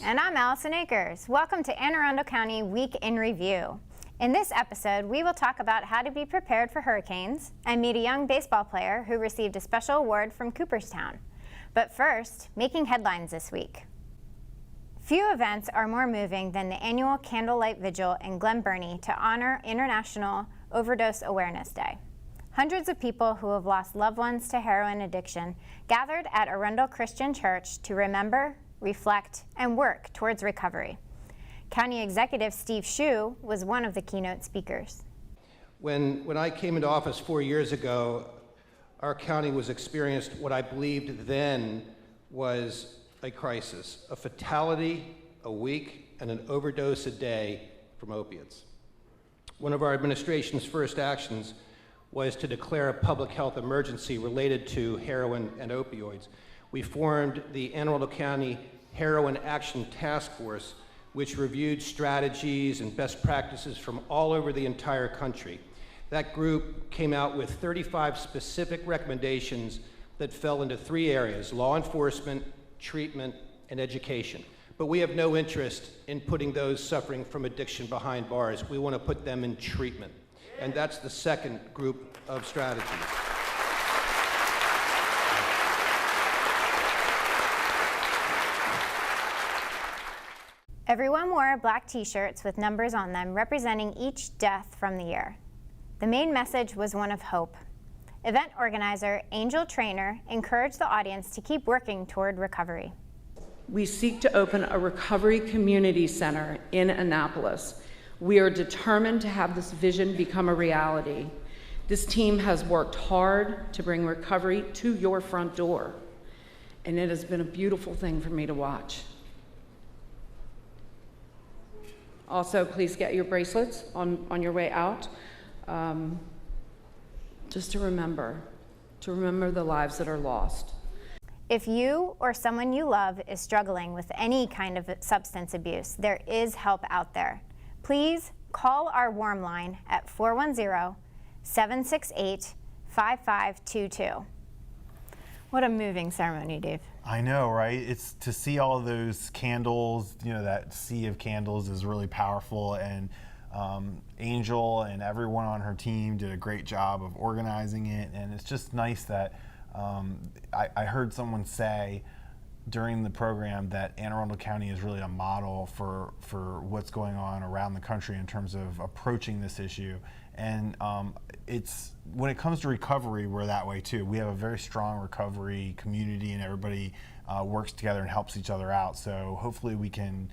And I'm Allison Akers. Welcome to Anne Arundel County Week in Review. In this episode, we will talk about how to be prepared for hurricanes and meet a young baseball player who received a special award from Cooperstown. But first, making headlines this week. Few events are more moving than the annual Candlelight Vigil in Glen Burnie to honor International Overdose Awareness Day. Hundreds of people who have lost loved ones to heroin addiction gathered at Arundel Christian Church to remember, reflect, and work towards recovery. County Executive Steve Schuh was one of the keynote speakers. When I came into office 4 years ago, our county was experienced what I believed then was a crisis, a fatality a week and an overdose a day from opiates. One of our administration's first actions was to declare a public health emergency related to heroin and opioids. We formed the Anne Arundel County Heroin Action Task Force, which reviewed strategies and best practices from all over the entire country. That group came out with 35 specific recommendations that fell into 3 areas: law enforcement, treatment, and education. But we have no interest in putting those suffering from addiction behind bars. We want to put them in treatment. And that's the second group of strategies. Everyone wore black t-shirts with numbers on them representing each death from the year. The main message was one of hope. Event organizer Angel Trainer encouraged the audience to keep working toward recovery. We seek to open a recovery community center in Annapolis. We are determined to have this vision become a reality. This team has worked hard to bring recovery to your front door, and it has been a beautiful thing for me to watch. Also, please get your bracelets on your way out, just to remember the lives that are lost. If you or someone you love is struggling with any kind of substance abuse, there is help out there. Please call our warm line at 410-768-5522. What a moving ceremony, Dave. I know, right? It's to see all those candles, that sea of candles is really powerful, and Angel and everyone on her team did a great job of organizing it, and it's just nice that I heard someone say during the program that Anne Arundel County is really a model for what's going on around the country in terms of approaching this issue. And it's when it comes to recovery, we're that way too. We have a very strong recovery community, and everybody works together and helps each other out. So hopefully we can,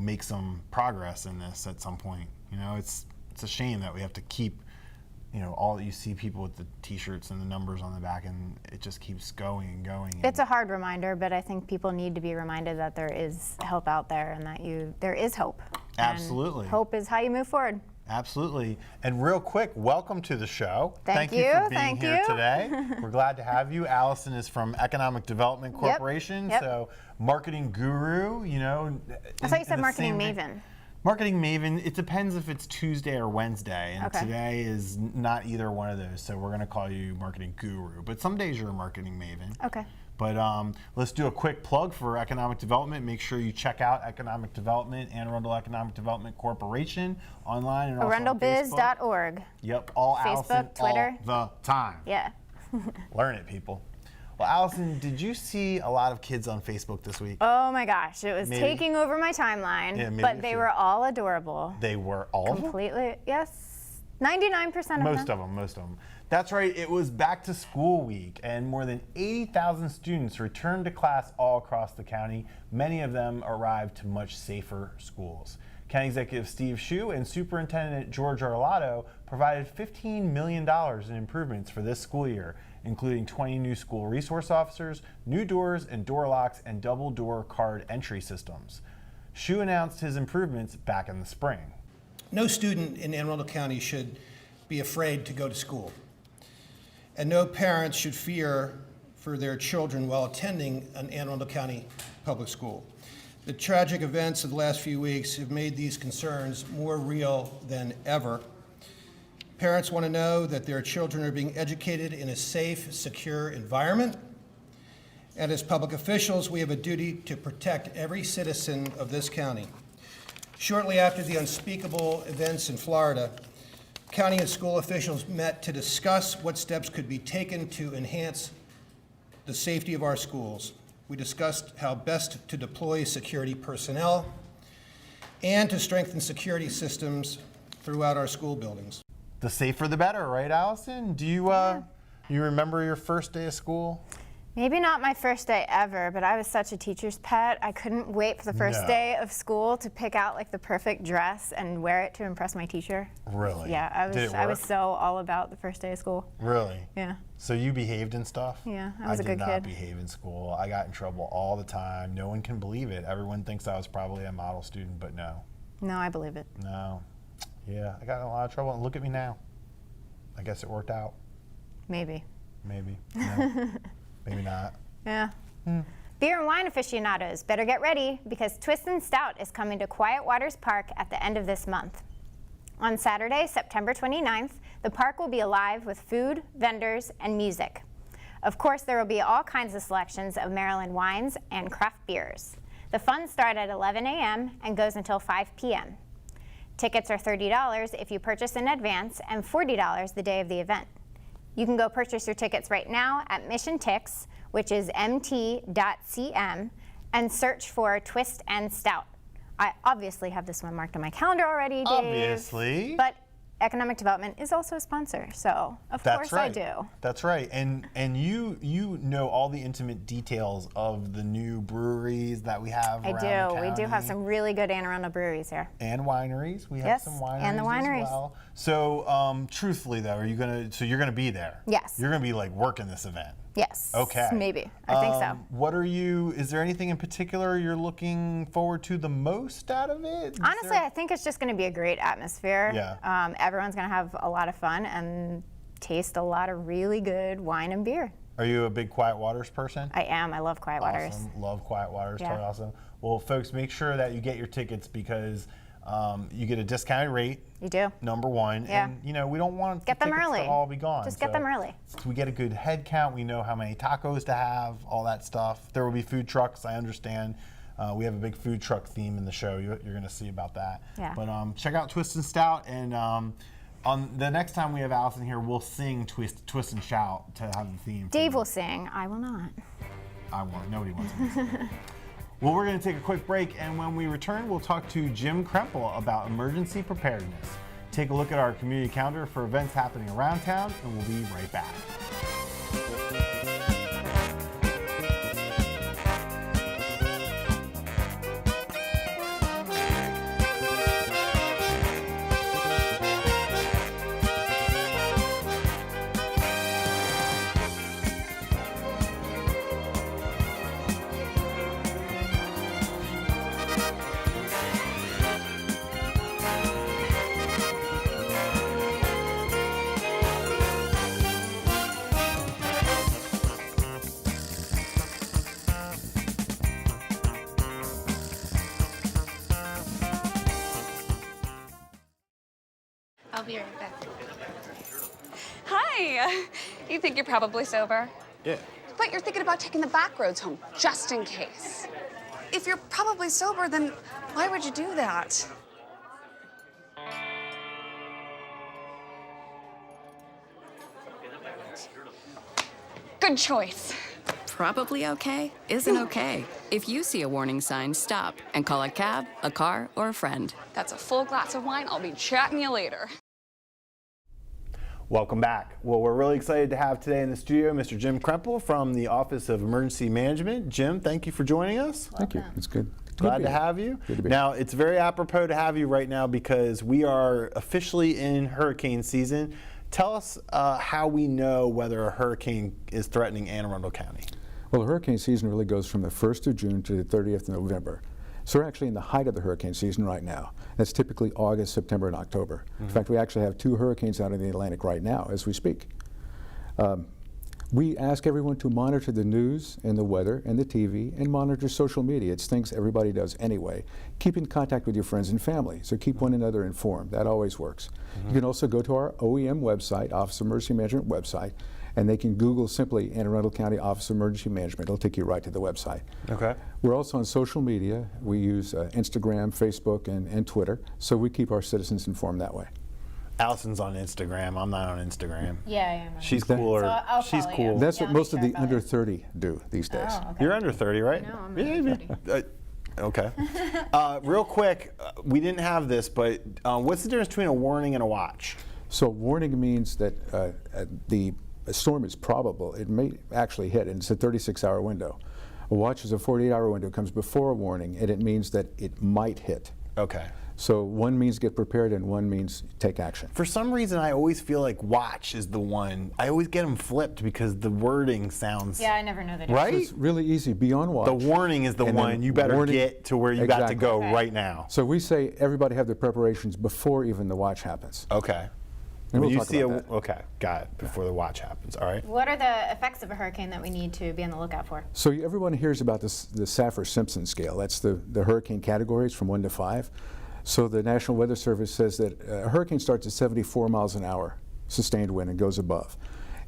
make some progress in this at some point. It's a shame that we have to keep, all you see people with the t-shirts and the numbers on the back, and it just keeps going and going. It's a hard reminder, but I think people need to be reminded that there is help out there, and that there is hope. Absolutely. And hope is how you move forward. Absolutely. And real quick, welcome to the show. Thank you for being here today. We're glad to have you. Allison is from Economic Development Corporation, Yep. So marketing guru, I thought you said marketing maven. Marketing maven, it depends if it's Tuesday or Wednesday, and Okay. Today is not either one of those, so we're going to call you marketing guru. But some days you're a marketing maven. Okay. But let's do a quick plug for economic development. Make sure you check out economic development, Anne Arundel Economic Development Corporation, online and also on Facebook. ArundelBiz.org. Yep, all Facebook, Allison, Twitter. all the time. Yeah. Learn it, people. Well, Allison, did you see a lot of kids on Facebook this week? Oh my gosh, it was Maybe. taking over my timeline, Yeah, maybe but a they few. were all adorable. They were all of them? Completely, yes. 99% of Most them. of them. That's right, it was back to school week, and more than 80,000 students returned to class all across the county. Many of them arrived to much safer schools. County Executive Steve Schuh and Superintendent George Arlotto provided $15 million in improvements for this school year, including 20 new school resource officers, new doors and door locks, and double door card entry systems. Schuh announced his improvements back in the spring. No student in Anne Arundel County should be afraid to go to school. And no parents should fear for their children while attending an Anne Arundel County public school. The tragic events of the last few weeks have made these concerns more real than ever. Parents want to know that their children are being educated in a safe, secure environment, And as public officials, we have a duty to protect every citizen of this county. Shortly after the unspeakable events in Florida, county and school officials met to discuss what steps could be taken to enhance the safety of our schools. We discussed how best to deploy security personnel and to strengthen security systems throughout our school buildings. The safer the better, right, Allison? Do you you remember your first day of school? Maybe not my first day ever, but I was such a teacher's pet. I couldn't wait for the first No. day of school to pick out like the perfect dress and wear it to impress my teacher. Really? Yeah, Did it I was work? so all about the first day of school. Really? Yeah. So you behaved and stuff? Yeah, I was a good did kid. not behave in school. I got in trouble all the time. No one can believe it. Everyone thinks I was probably a model student, but no. No, I believe it. No. Yeah, I got in a lot of trouble, and look at me now. I guess it worked out. Maybe. Maybe. No. Maybe not. Yeah. Beer and wine aficionados, better get ready because Twist and Stout is coming to Quiet Waters Park at the end of this month. On Saturday, September 29th, the park will be alive with food, vendors, and music. Of course, there will be all kinds of selections of Maryland wines and craft beers. The fun starts at 11 a.m. and goes until 5 p.m. Tickets are $30 if you purchase in advance and $40 the day of the event. You can go purchase your tickets right now at Mission Tix, which is mt.cm, and search for Twist and Stout. I obviously have this one marked on my calendar already, Dave. Obviously. But Economic Development is also a sponsor, so of course I do. That's right. And you know all the intimate details of the new breweries that we have around the I do. We do have county. some really good Anne Arundel breweries here. And wineries. We have Yes, some wineries and the wineries. as well. So truthfully though, you're gonna be there? Yes. You're gonna be like working this event. Yes. Okay. Maybe. I think so. Is there anything in particular you're looking forward to the most out of it? Honestly, I think it's just going to be a great atmosphere. Yeah. Everyone's going to have a lot of fun and taste a lot of really good wine and beer. Are you a big Quiet Waters person? I am. I love Quiet Waters. Awesome. Love Quiet Waters. Yeah. Totally awesome. Well, folks, make sure that you get your tickets because you get a discounted rate. You do. Number one. Yeah. And we don't want Get the them tickets early. to all be gone. Just get them early. So we get a good head count. We know how many tacos to have, all that stuff. There will be food trucks, I understand. We have a big food truck theme in the show. You're going to see about that. Yeah. But check out Twist and Stout. And on the next time we have Allison here, we'll sing Twist and Shout to have the theme. Dave will sing. I will not. I won't. Nobody wants me to sing. Well, we're going to take a quick break, and when we return, we'll talk to Jim Krempel about emergency preparedness. Take a look at our community calendar for events happening around town, and we'll be right back. I'll be right back. Hi. You think you're probably sober? Yeah. But you're thinking about taking the back roads home, just in case. If you're probably sober, then why would you do that? Good choice. Probably okay isn't okay. If you see a warning sign, stop and call a cab, a car, or a friend. That's a full glass of wine. I'll be chatting you later. Welcome back. Well, we're really excited to have today in the studio Mr. Jim Krempel from the Office of Emergency Management. Jim, thank you for joining us. Thank you. It's good. Glad to have you. Good to be Now, it's very apropos to have you right now because we are officially in hurricane season. Tell us how we know whether a hurricane is threatening Anne Arundel County. Well, the hurricane season really goes from the 1st of June to the 30th of November. So we're actually in the height of the hurricane season right now. That's typically August, September, and October. In fact, we actually have 2 hurricanes out in the Atlantic right now as we speak. We ask everyone to monitor the news and the weather and the TV and monitor social media. It's things everybody does anyway. Keep in contact with your friends and family, so keep one another informed. That always works. You can also go to our OEM website, Office of Emergency Management website, and they can Google simply Anne Arundel County Office of Emergency Management. It'll take you right to the website. Okay. We're also on social media. We use Instagram, Facebook, and Twitter, so we keep our citizens informed that way. Allison's on Instagram. I'm not on Instagram. Yeah, I am. She's Okay. cooler. So I'll She's follow cool. you. That's Yeah, what I'll most make of sure the I under follow 30 do these days. Oh, okay. You're under 30, right? No, I'm Yeah, under 30. Okay. Real quick, we didn't have this, but what's the difference between a warning and a watch? So warning means that the storm is probable. It may actually hit, and it's a 36-hour window. A watch is a 48-hour window. It comes before a warning, and it means that it might hit. Okay. So one means get prepared, and one means take action. For some reason, I always feel like watch is the one. I always get them flipped because the wording sounds. Yeah, I never know the difference. Right? It's really easy. Be on watch. The warning is the And then one you better warning- get to where you got to Exactly. go Okay. right now. So we say everybody have their preparations before even the watch happens. Okay. And When we'll you talk see about that. okay, got it. Before the watch happens. All right. What are the effects of a hurricane that we need to be on the lookout for? So everyone hears about this, the Saffir-Simpson scale. That's the hurricane categories from 1 to 5. So the National Weather Service says that a hurricane starts at 74 miles an hour sustained wind and goes above.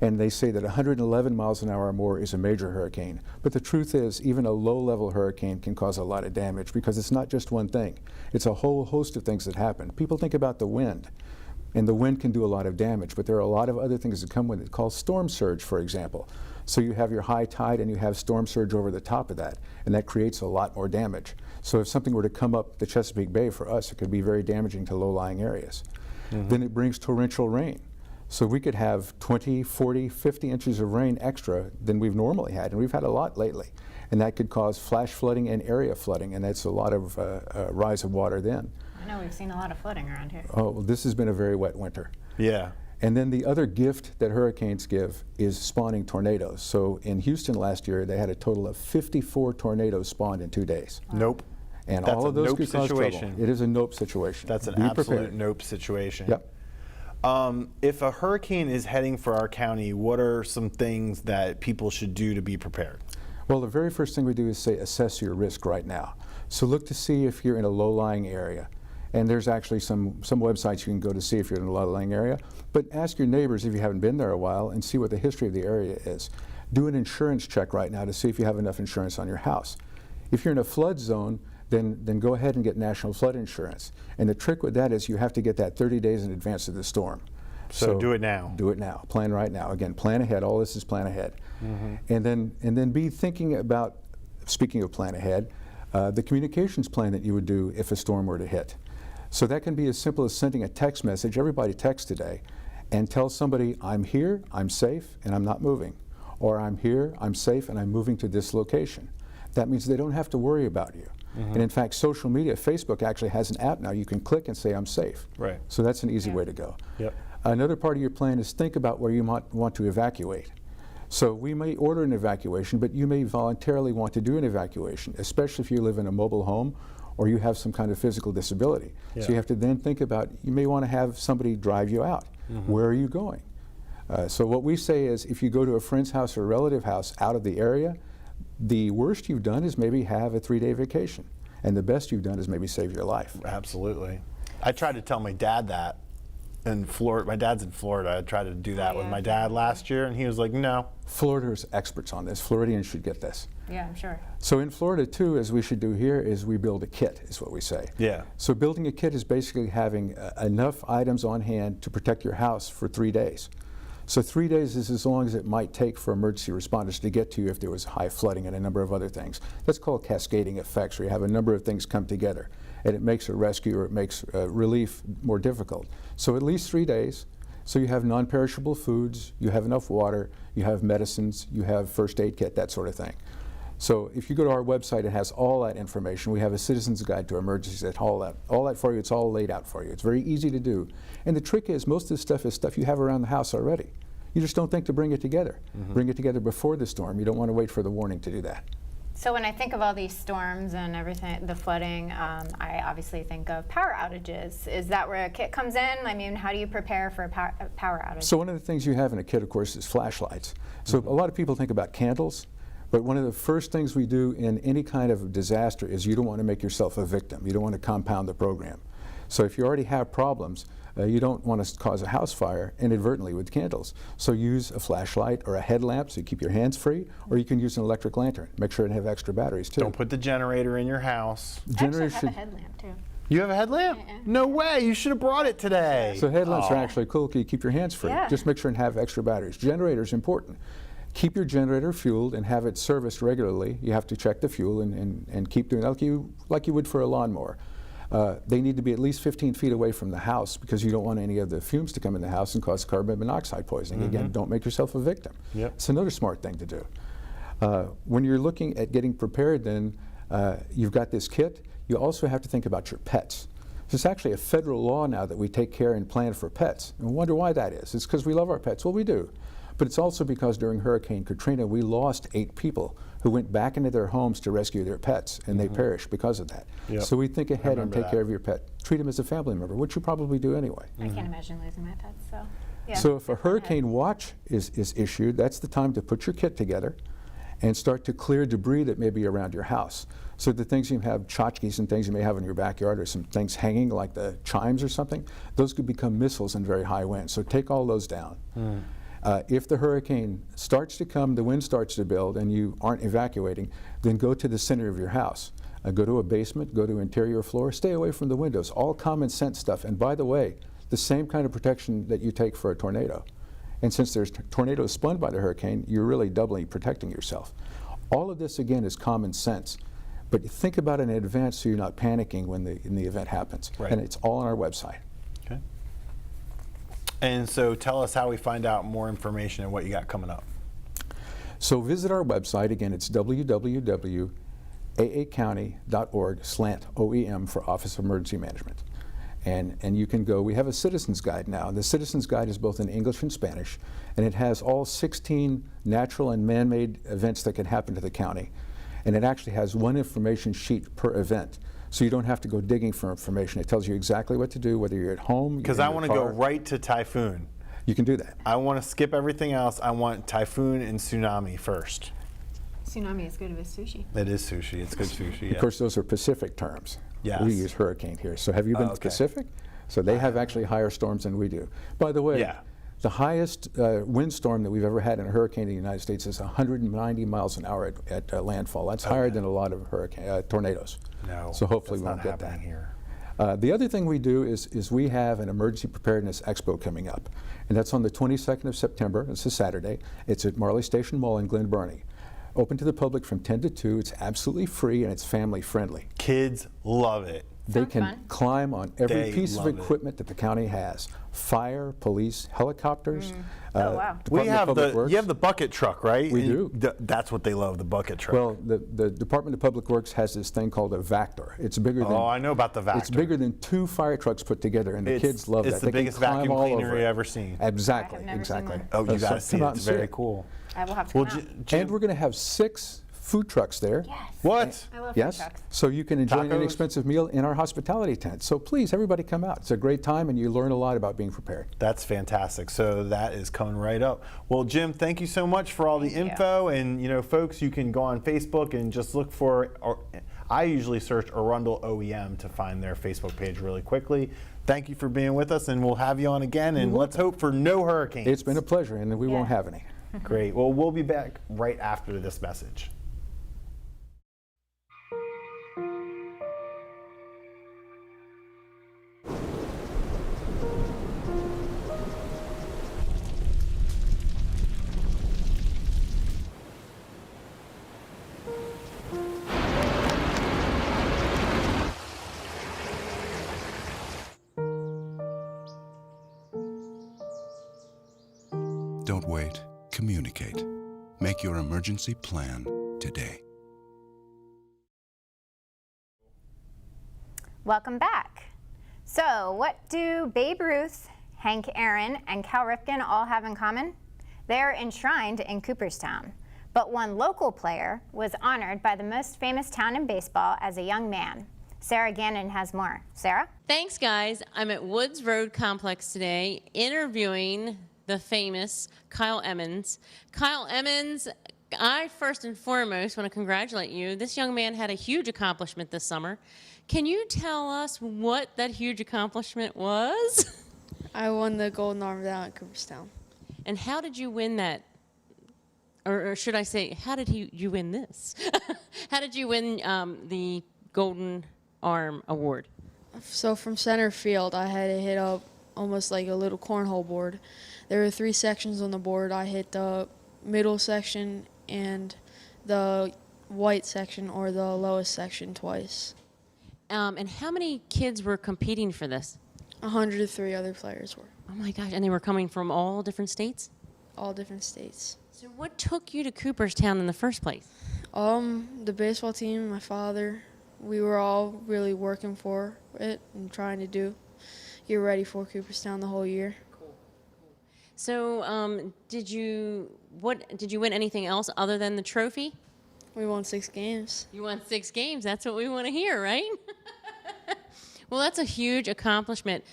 And they say that 111 miles an hour or more is a major hurricane. But the truth is, even a low-level hurricane can cause a lot of damage because it's not just one thing. It's a whole host of things that happen. People think about the wind, and the wind can do a lot of damage, but there are a lot of other things that come with it, called storm surge, for example. So you have your high tide and you have storm surge over the top of that, and that creates a lot more damage. So if something were to come up the Chesapeake Bay for us, it could be very damaging to low-lying areas. Then it brings torrential rain. So we could have 20, 40, 50 inches of rain extra than we've normally had, and we've had a lot lately. And that could cause flash flooding and area flooding, and that's a lot of rise of water then. I know we've seen a lot of flooding around here. Oh, well, this has been a very wet winter. Yeah. And then the other gift that hurricanes give is spawning tornadoes. So in Houston last year, they had a total of 54 tornadoes spawned in 2 days. Nope. And That's all a of those nope could cause situation. trouble. It is a nope situation. That's an Be absolute prepared. nope situation. Yep. If a hurricane is heading for our county, what are some things that people should do to be prepared? Well, the very first thing we do is say assess your risk right now. So look to see if you're in a low-lying area. And there's actually some websites you can go to see if you're in a low-lying area. But ask your neighbors if you haven't been there a while and see what the history of the area is. Do an insurance check right now to see if you have enough insurance on your house. If you're in a flood zone, then go ahead and get national flood insurance. And the trick with that is you have to get that 30 days in advance of the storm. So do it now. Do it now. Plan right now. Again, plan ahead. All this is plan ahead. And then be thinking about, speaking of plan ahead, the communications plan that you would do if a storm were to hit. So that can be as simple as sending a text message. Everybody texts today, and tell somebody, I'm here, I'm safe, and I'm not moving. Or I'm here, I'm safe, and I'm moving to this location. That means they don't have to worry about you. And in fact, social media, Facebook actually has an app now. You can click and say, I'm safe. Right. So that's an easy way to go. Yep. Another part of your plan is think about where you might want to evacuate. So we may order an evacuation, but you may voluntarily want to do an evacuation, especially if you live in a mobile home or you have some kind of physical disability. So you have to then think about, you may want to have somebody drive you out. Where are you going? So what we say is, if you go to a friend's house or a relative house out of the area, the worst you've done is maybe have a 3-day vacation. And the best you've done is maybe save your life. Absolutely. I tried to tell my dad that in Florida. My dad's in Florida. I tried to do that with my dad last year, and he was like, no. Florida's experts on this. Floridians should get this. Yeah, I'm sure. So in Florida, too, as we should do here, is we build a kit, is what we say. Yeah. So building a kit is basically having enough items on hand to protect your house for 3 days. So 3 days is as long as it might take for emergency responders to get to you if there was high flooding and a number of other things. That's called cascading effects, where you have a number of things come together, and it makes a rescue or it makes relief more difficult. So at least 3 days. So you have non-perishable foods, you have enough water, you have medicines, you have first aid kit, that sort of thing. So if you go to our website, it has all that information. We have a citizen's guide to emergencies that all that for you. It's all laid out for you. It's very easy to do. And the trick is, most of this stuff is stuff you have around the house already. You just don't think to bring it together. Bring it together before the storm. You don't want to wait for the warning to do that. So when I think of all these storms and everything, the flooding, I obviously think of power outages. Is that where a kit comes in? I mean, how do you prepare for a power outage? So one of the things you have in a kit, of course, is flashlights. So a lot of people think about candles, but one of the first things we do in any kind of disaster is you don't want to make yourself a victim. You don't want to compound the program. So if you already have problems, you don't want to cause a house fire inadvertently with candles. So use a flashlight or a headlamp so you keep your hands free, or you can use an electric lantern. Make sure to have extra batteries too. Don't put the generator in your house. Generators I should. have a headlamp too. You have a headlamp? No way. You should have brought it today. So headlamps are Oh. actually cool. You keep your hands free. Yeah. Just make sure and have extra batteries. Generator is important. Keep your generator fueled and have it serviced regularly. You have to check the fuel and keep doing it like you would for a lawnmower. They need to be at least 15 feet away from the house because you don't want any of the fumes to come in the house and cause carbon monoxide poisoning. Again, don't make yourself a victim. Yep. It's another smart thing to do. When you're looking at getting prepared, then you've got this kit. You also have to think about your pets. It's actually a federal law now that we take care and plan for pets. And we wonder why that is. It's because we love our pets. Well, we do. But it's also because during Hurricane Katrina, we lost 8 people who went back into their homes to rescue their pets, and they perished because of that. Yep. So we think ahead and remember take that. care of your pet. Treat them as a family member, which you probably do anyway. I can't imagine losing my pets, so. Yeah. So if a hurricane watch is issued, that's the time to put your kit together and start to clear debris that may be around your house. So the things you have, tchotchkes and things you may have in your backyard, or some things hanging like the chimes or something, those could become missiles in very high winds. So take all those down. If the hurricane starts to come, the wind starts to build, and you aren't evacuating, then go to the center of your house. Go to a basement, go to interior floor, stay away from the windows. All common sense stuff. And by the way, the same kind of protection that you take for a tornado. And since there's tornadoes spun by the hurricane, you're really doubly protecting yourself. All of this, again, is common sense. But think about it in advance so you're not panicking when the event happens. Right. And it's all on our website. Okay. And so tell us how we find out more information and what you got coming up. So visit our website. Again, it's www.aacounty.org/OEM for Office of Emergency Management. And you can go, we have a citizen's guide now. The citizen's guide is both in English and Spanish, and it has all 16 natural and man-made events that can happen to the county. And it actually has one information sheet per event. So you don't have to go digging for information. It tells you exactly what to do, whether you're at home. Because I want to go right to typhoon. You can do that. I want to skip everything else. I want typhoon and tsunami first. Tsunami is good with sushi. It is sushi. It's good sushi. Of course, those are Pacific terms. Yes. We use hurricane here. So have you been to Okay. Pacific? So they have actually higher storms than we do. By the way, Yeah. the highest windstorm that we've ever had in a hurricane in the United States is 190 miles an hour at landfall. That's higher than a lot of tornadoes. No. So hopefully we that's won't not get that. happening here. The other thing we do is we have an emergency preparedness expo coming up, and that's on the 22nd of September. It's a Saturday. It's at Marley Station Mall in Glen Burnie. Open to the public from 10 to 2. It's absolutely free and it's family friendly. Kids love it. They Sounds can fun. climb on every They piece of love it. equipment that the county has: fire, police, helicopters. Oh, wow. Department of Public Works. You have the bucket truck, right? We And do. That's what they love, the bucket truck. Well, the Department of Public Works has this thing called a Vector. It's bigger than. Oh, I know about the Vector. It's bigger than 2 fire trucks put together, and the kids love it's that. the They can biggest climb vacuum all cleaner over you it. ever seen. Exactly, I have never exactly. seen Oh, you So got to see come it. out It's and see very it. cool. I will have to Well, come out. And we're going to have 6 food trucks there. Yes. What? I love Yes, food trucks. so you can enjoy an Tacos? inexpensive meal in our hospitality tent. So please, everybody come out. It's a great time, and you learn a lot about being prepared. That's fantastic. So that is coming right up. Well, Jim, thank you so much for all the Thank you. info. And folks, you can go on Facebook and just look for. I usually search Arundel OEM to find their Facebook page really quickly. Thank you for being with us, and we'll have you on again. And let's hope for no hurricanes. It's been a pleasure, and we won't Yeah. have any. Great. Well, we'll be back right after this message. Don't wait. Communicate. Make your emergency plan today. Welcome back. So, what do Babe Ruth, Hank Aaron, and Cal Ripken all have in common? They are enshrined in Cooperstown. But one local player was honored by the most famous town in baseball as a young man. Sarah Gannon has more. Sarah? Thanks, guys. I'm at Woods Road Complex today interviewing the famous Kyle Emmons. Kyle Emmons, I first and foremost want to congratulate you. This young man had a huge accomplishment this summer. Can you tell us what that huge accomplishment was? I won the Golden Arm down at Cooperstown. And how did you win that? Or should I say, how did you win this? How did you win the Golden Arm Award? So from center field, I had to hit up almost like a little cornhole board. There were 3 sections on the board. I hit the middle section and the white section, or the lowest section, twice. And how many kids were competing for this? 103 other players were, Oh my gosh, and they were coming from all different states? all different states. So what took you to Cooperstown in the first place? The baseball team, my father, we were all really working for it and trying to get ready for Cooperstown the whole year. So did you win anything else other than the trophy? We won 6 games. You won 6 games. That's what we want to hear, right? Well, that's a huge accomplishment.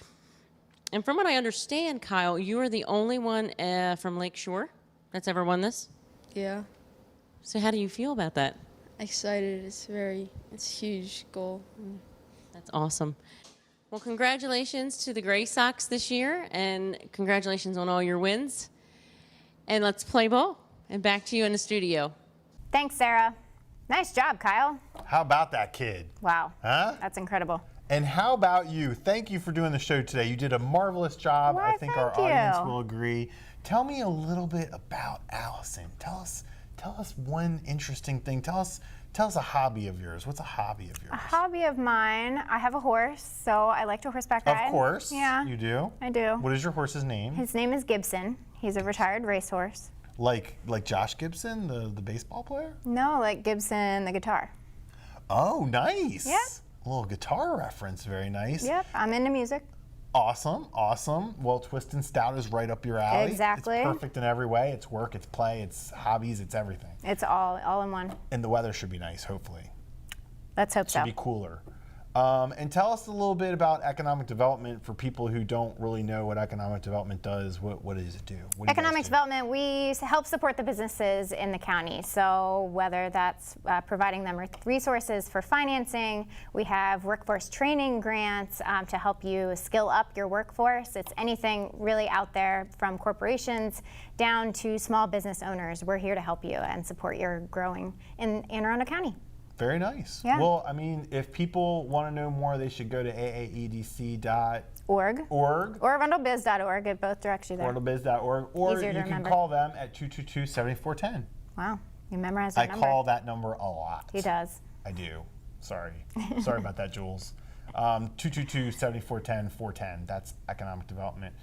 And from what I understand, Kyle, you are the only one from Lake Shore that's ever won this. Yeah, So how do you feel about that? excited. It's a huge goal. That's awesome. Well, congratulations to the Gray Sox this year, and congratulations on all your wins. And let's play ball. And back to you in the studio. Thanks, Sarah. Nice job, Kyle. How about that kid? Wow. Huh? That's incredible. And how about you? Thank you for doing the show today. You did a marvelous job. Why, I think our thank audience you. will agree. Tell me a little bit about Allison. Tell us one interesting thing. Tell us a hobby of yours. What's a hobby of yours? A hobby of mine, I have a horse, so I like to horseback ride. Of course. Yeah. You do? I do. What is your horse's name? His name is Gibson. He's a retired racehorse. Like Josh Gibson, the baseball player? No, like Gibson, the guitar. Oh, nice. Yeah. A little guitar reference. Very nice. Yep, I'm into music. Awesome, awesome. Well, Twist and Stout is right up your alley. Exactly. It's perfect in every way. It's work, it's play, it's hobbies, it's everything. It's all in one. And the weather should be nice, hopefully. Let's hope so. Should be cooler. And tell us a little bit about economic development for people who don't really know what economic development does. What does it do? What do you guys Economic do? development, we help support the businesses in the county. So whether that's providing them with resources for financing, we have workforce training grants to help you skill up your workforce. It's anything really out there, from corporations down to small business owners. We're here to help you and support your growing in Anne Arundel County. Very nice. Yeah. Well, I mean, if people want to know more, they should go to aaedc.org. Or arundelbiz.org. It both directs you there. arundelbiz.org. Or Easier to you can remember. call them at 222-7410. Wow, you memorized I that number. call that number a lot. He does. I do. Sorry. Sorry about that, Jules. 222-7410-410. That's economic development.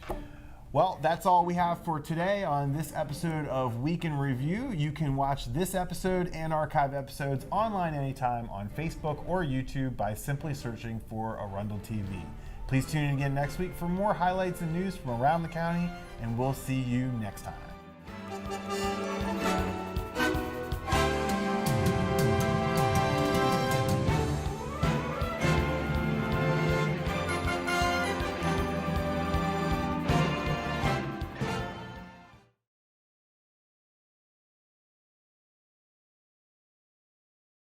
Well, that's all we have for today on this episode of Week in Review. You can watch this episode and archive episodes online anytime on Facebook or YouTube by simply searching for Arundel TV. Please tune in again next week for more highlights and news from around the county, and we'll see you next time.